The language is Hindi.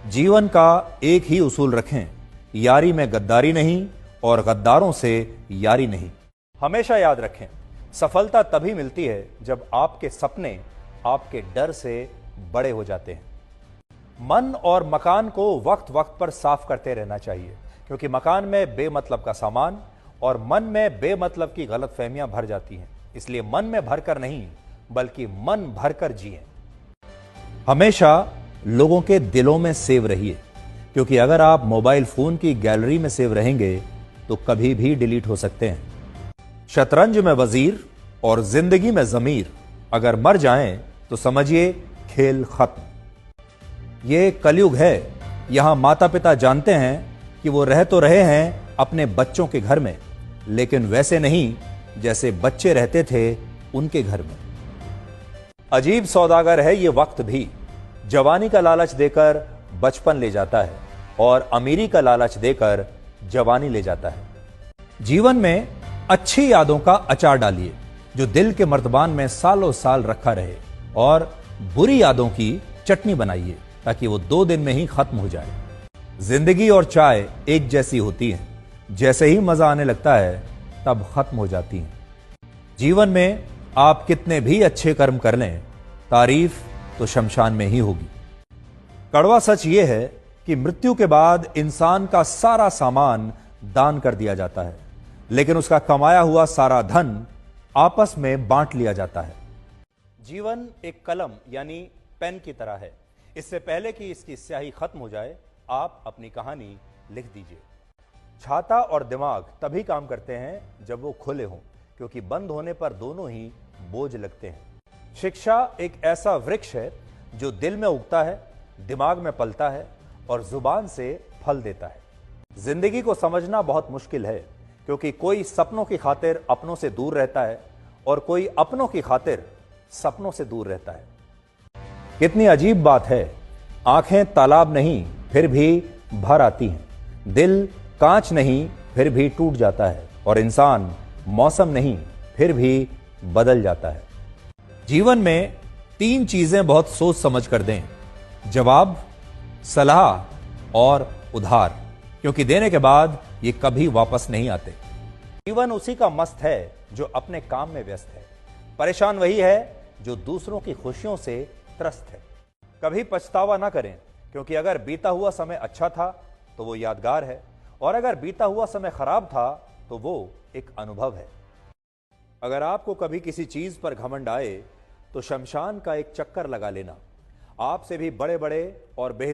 जीवन का एक ही उसूल रखें, यारी में गद्दारी नहीं और गद्दारों से यारी नहीं। हमेशा याद रखें, सफलता तभी मिलती है जब आपके सपने आपके डर से बड़े हो जाते हैं। मन और मकान को वक्त वक्त पर साफ करते रहना चाहिए, क्योंकि मकान में बेमतलब का सामान और मन में बेमतलब की गलतफहमियां भर जाती हैं। इसलिए मन में भरकर नहीं, बल्कि मन भरकर जिएं। हमेशा लोगों के दिलों में सेव रहिए, क्योंकि अगर आप मोबाइल फोन की गैलरी में सेव रहेंगे तो कभी भी डिलीट हो सकते हैं। शतरंज में वजीर और जिंदगी में जमीर अगर मर जाएं तो समझिए खेल खत्म। ये कलयुग है। यहां माता पिता जानते हैं कि वो रह तो रहे हैं अपने बच्चों के घर में, लेकिन वैसे नहीं जैसे बच्चे रहते थे उनके घर में। अजीब सौदागर है ये वक्त भी। जवानी का लालच देकर बचपन ले जाता है और अमीरी का लालच देकर जवानी ले जाता है। जीवन में अच्छी यादों का अचार डालिए जो दिल के मर्तबान में सालों साल रखा रहे, और बुरी यादों की चटनी बनाइए ताकि वो 2 दिन में ही खत्म हो जाए। जिंदगी और चाय एक जैसी होती है, जैसे ही मजा आने लगता है तब खत्म हो जाती हैं। जीवन में आप कितने भी अच्छे कर्म कर लें, तारीफ तो शमशान में ही होगी। कड़वा सच यह है कि मृत्यु के बाद इंसान का सारा सामान दान कर दिया जाता है, लेकिन उसका कमाया हुआ सारा धन आपस में बांट लिया जाता है। जीवन एक कलम यानी पेन की तरह है। इससे पहले कि इसकी स्याही खत्म हो जाए, आप अपनी कहानी लिख दीजिए। छाता और दिमाग तभी काम करते हैं जब वो खुले हों, क्योंकि बंद होने पर दोनों ही बोझ लगते हैं। शिक्षा एक ऐसा वृक्ष है जो दिल में उगता है, दिमाग में पलता है और जुबान से फल देता है। जिंदगी को समझना बहुत मुश्किल है, क्योंकि कोई सपनों की खातिर अपनों से दूर रहता है और कोई अपनों की खातिर सपनों से दूर रहता है। कितनी अजीब बात है, आंखें तालाब नहीं फिर भी भर आती हैं, दिल कांच नहीं फिर भी टूट जाता है, और इंसान मौसम नहीं फिर भी बदल जाता है। जीवन में 3 चीजें बहुत सोच समझ कर दें: जवाब, सलाह और उधार, क्योंकि देने के बाद ये कभी वापस नहीं आते। जीवन उसी का मस्त है जो अपने काम में व्यस्त है। परेशान वही है जो दूसरों की खुशियों से त्रस्त है। कभी पछतावा ना करें, क्योंकि अगर बीता हुआ समय अच्छा था तो वो यादगार है, और अगर बीता हुआ समय खराब था तो वो एक अनुभव है। अगर आपको कभी किसी चीज पर घमंड आए तो शमशान का एक चक्कर लगा लेना। आपसे भी बड़े बड़े और बेहतर